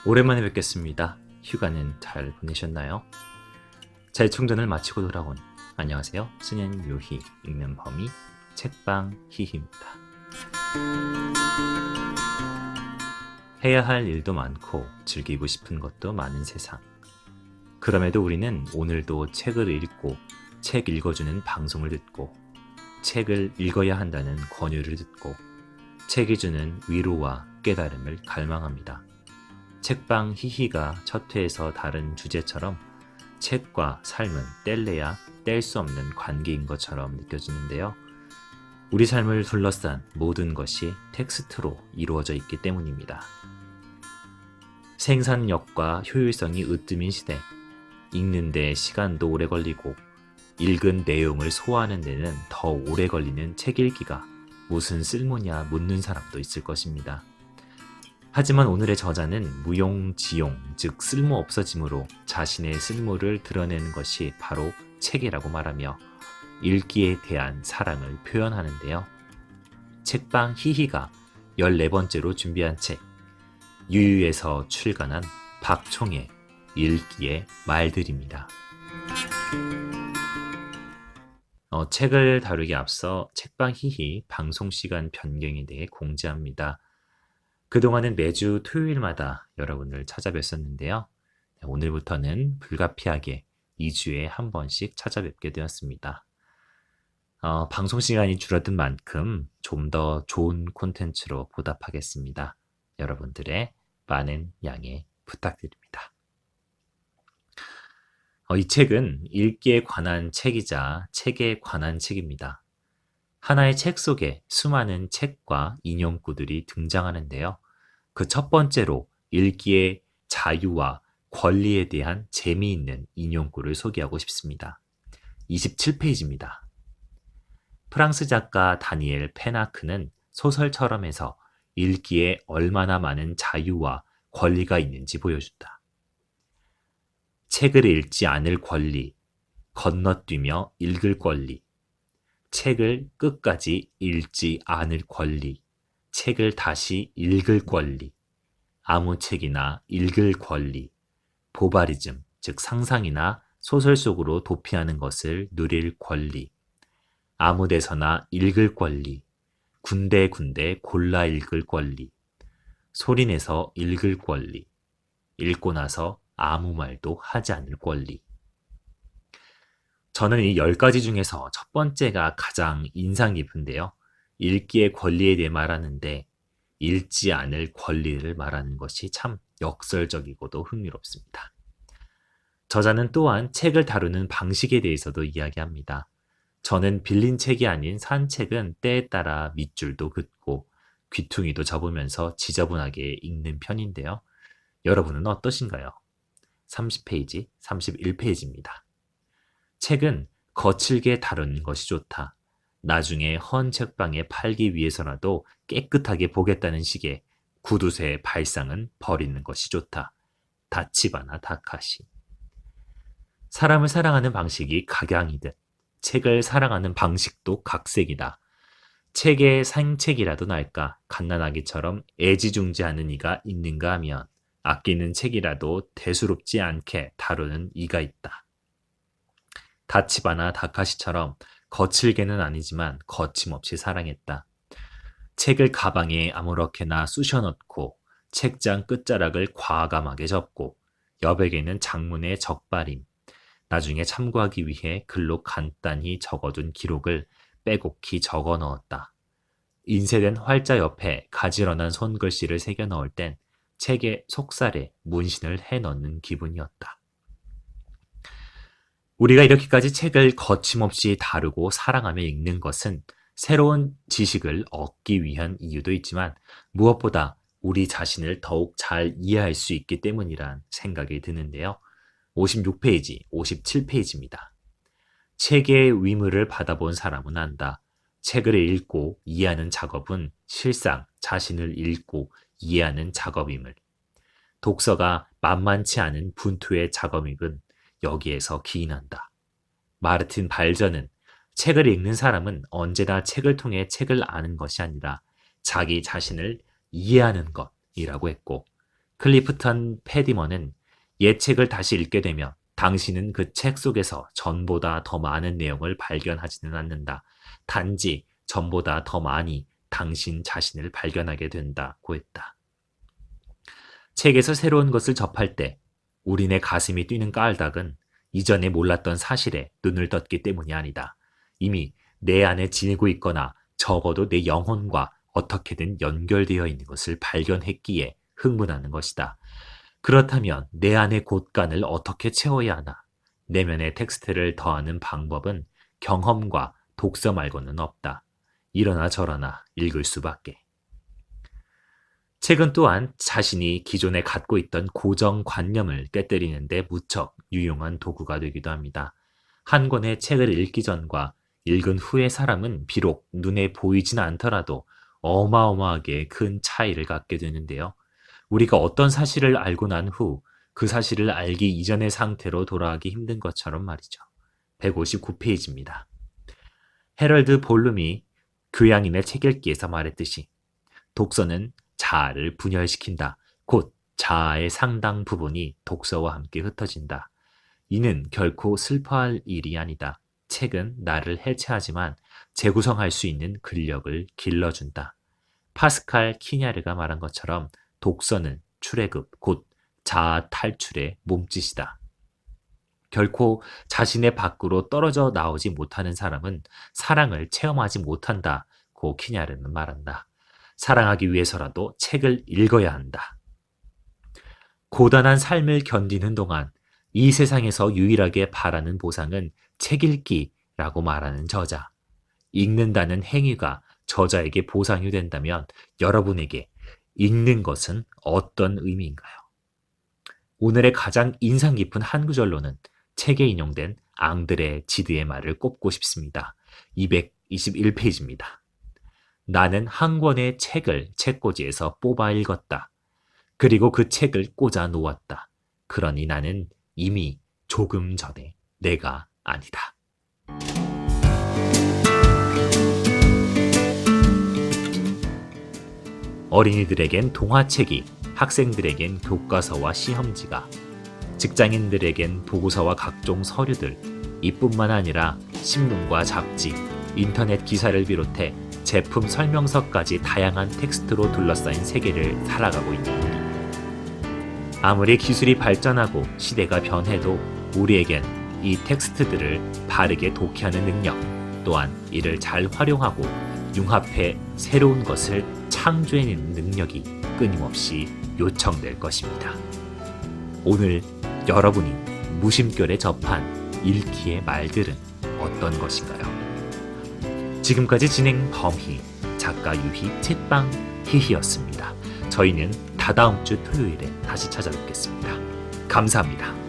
오랜만에 뵙겠습니다. 휴가는 잘 보내셨나요? 재충전을 마치고 돌아온 안녕하세요. 승현 요희 읽는 범위 책방 히히입니다. 해야 할 일도 많고 즐기고 싶은 것도 많은 세상. 그럼에도 우리는 오늘도 책을 읽고 책 읽어주는 방송을 듣고 책을 읽어야 한다는 권유를 듣고 책이 주는 위로와 깨달음을 갈망합니다. 책방 히히가 첫 회에서 다른 주제처럼 책과 삶은 뗄래야 뗄 수 없는 관계인 것처럼 느껴지는데요. 우리 삶을 둘러싼 모든 것이 텍스트로 이루어져 있기 때문입니다. 생산력과 효율성이 으뜸인 시대, 읽는데 시간도 오래 걸리고 읽은 내용을 소화하는 데는 더 오래 걸리는 책 읽기가 무슨 쓸모냐 묻는 사람도 있을 것입니다. 하지만 오늘의 저자는 무용지용, 즉 쓸모 없어짐으로 자신의 쓸모를 드러내는 것이 바로 책이라고 말하며 읽기에 대한 사랑을 표현하는데요. 책방 히히가 14번째로 준비한 책, 유유에서 출간한 박총의 읽기의 말들입니다. 책을 다루기 앞서 책방 히히 방송시간 변경에 대해 공지합니다. 그동안은 매주 토요일마다 여러분을 찾아뵀었는데요. 오늘부터는 불가피하게 2주에 한 번씩 찾아뵙게 되었습니다. 방송 시간이 줄어든 만큼 좀 더 좋은 콘텐츠로 보답하겠습니다. 여러분들의 많은 양해 부탁드립니다. 이 책은 읽기에 관한 책이자 책에 관한 책입니다. 하나의 책 속에 수많은 책과 인용구들이 등장하는데요. 그 첫 번째로 읽기의 자유와 권리에 대한 재미있는 인용구를 소개하고 싶습니다. 27페이지입니다. 프랑스 작가 다니엘 페나크는 소설처럼 해서 읽기에 얼마나 많은 자유와 권리가 있는지 보여준다. 책을 읽지 않을 권리, 건너뛰며 읽을 권리, 책을 끝까지 읽지 않을 권리, 책을 다시 읽을 권리, 아무 책이나 읽을 권리, 보바리즘, 즉 상상이나 소설 속으로 도피하는 것을 누릴 권리, 아무 데서나 읽을 권리, 군데군데 골라 읽을 권리, 소리내서 읽을 권리, 읽고 나서 아무 말도 하지 않을 권리. 저는 이 10가지 중에서 첫 번째가 가장 인상 깊은데요. 읽기의 권리에 대해 말하는데 읽지 않을 권리를 말하는 것이 참 역설적이고도 흥미롭습니다. 저자는 또한 책을 다루는 방식에 대해서도 이야기합니다. 저는 빌린 책이 아닌 산 책은 때에 따라 밑줄도 긋고 귀퉁이도 접으면서 지저분하게 읽는 편인데요. 여러분은 어떠신가요? 30페이지, 31페이지입니다. 책은 거칠게 다루는 것이 좋다. 나중에 헌 책방에 팔기 위해서라도 깨끗하게 보겠다는 식의 구두쇠 발상은 버리는 것이 좋다. 다치바나 다카시. 사람을 사랑하는 방식이 각양이듯 책을 사랑하는 방식도 각색이다. 책의 상책이라도 날까 갓난아기처럼 애지중지하는 이가 있는가 하면 아끼는 책이라도 대수롭지 않게 다루는 이가 있다. 다치바나 다카시처럼 거칠게는 아니지만 거침없이 사랑했다. 책을 가방에 아무렇게나 쑤셔 넣고 책장 끝자락을 과감하게 접고 여백에는 장문의 적발임, 나중에 참고하기 위해 글로 간단히 적어둔 기록을 빼곡히 적어 넣었다. 인쇄된 활자 옆에 가지런한 손글씨를 새겨 넣을 땐 책의 속살에 문신을 해 넣는 기분이었다. 우리가 이렇게까지 책을 거침없이 다루고 사랑하며 읽는 것은 새로운 지식을 얻기 위한 이유도 있지만 무엇보다 우리 자신을 더욱 잘 이해할 수 있기 때문이란 생각이 드는데요. 56페이지, 57페이지입니다. 책의 위무를 받아본 사람은 안다. 책을 읽고 이해하는 작업은 실상 자신을 읽고 이해하는 작업임을. 독서가 만만치 않은 분투의 작업임은 여기에서 기인한다. 마르틴 발전은 책을 읽는 사람은 언제나 책을 통해 책을 아는 것이 아니라 자기 자신을 이해하는 것이라고 했고, 클리프턴 패디먼은 옛 책을 다시 읽게 되면 당신은 그 책 속에서 전보다 더 많은 내용을 발견하지는 않는다. 단지 전보다 더 많이 당신 자신을 발견하게 된다고 했다. 책에서 새로운 것을 접할 때 우리네 가슴이 뛰는 까닭은 이전에 몰랐던 사실에 눈을 떴기 때문이 아니다. 이미 내 안에 지니고 있거나 적어도 내 영혼과 어떻게든 연결되어 있는 것을 발견했기에 흥분하는 것이다. 그렇다면 내 안의 곳간을 어떻게 채워야 하나? 내면의 텍스트를 더하는 방법은 경험과 독서 말고는 없다. 이러나 저러나 읽을 수밖에. 책은 또한 자신이 기존에 갖고 있던 고정관념을 깨뜨리는데 무척 유용한 도구가 되기도 합니다. 한 권의 책을 읽기 전과 읽은 후의 사람은 비록 눈에 보이진 않더라도 어마어마하게 큰 차이를 갖게 되는데요. 우리가 어떤 사실을 알고 난 후 그 사실을 알기 이전의 상태로 돌아가기 힘든 것처럼 말이죠. 159페이지입니다. 헤럴드 볼룸이 교양인의 책 읽기에서 말했듯이 독서는 자아를 분열시킨다. 곧 자아의 상당 부분이 독서와 함께 흩어진다. 이는 결코 슬퍼할 일이 아니다. 책은 나를 해체하지만 재구성할 수 있는 근력을 길러준다. 파스칼 키냐르가 말한 것처럼 독서는 출애굽, 곧 자아 탈출의 몸짓이다. 결코 자신의 밖으로 떨어져 나오지 못하는 사람은 사랑을 체험하지 못한다고 키냐르는 말한다. 사랑하기 위해서라도 책을 읽어야 한다. 고단한 삶을 견디는 동안 이 세상에서 유일하게 바라는 보상은 책 읽기라고 말하는 저자. 읽는다는 행위가 저자에게 보상이 된다면 여러분에게 읽는 것은 어떤 의미인가요? 오늘의 가장 인상 깊은 한 구절로는 책에 인용된 앙드레 지드의 말을 꼽고 싶습니다. 221페이지입니다. 나는 한 권의 책을 책꽂이에서 뽑아 읽었다. 그리고 그 책을 꽂아 놓았다. 그러니 나는 이미 조금 전에 내가 아니다. 어린이들에겐 동화책이, 학생들에겐 교과서와 시험지가, 직장인들에겐 보고서와 각종 서류들, 이뿐만 아니라 신문과 잡지, 인터넷 기사를 비롯해 제품 설명서까지 다양한 텍스트로 둘러싸인 세계를 살아가고 있는 우리. 아무리 기술이 발전하고 시대가 변해도 우리에겐 이 텍스트들을 바르게 독해하는 능력, 또한 이를 잘 활용하고 융합해 새로운 것을 창조해내는 능력이 끊임없이 요청될 것입니다. 오늘 여러분이 무심결에 접한 읽기의 말들은 어떤 것인가요? 지금까지 진행 범희, 작가 유희, 책방 희희였습니다. 저희는 다다음 주 토요일에 다시 찾아뵙겠습니다. 감사합니다.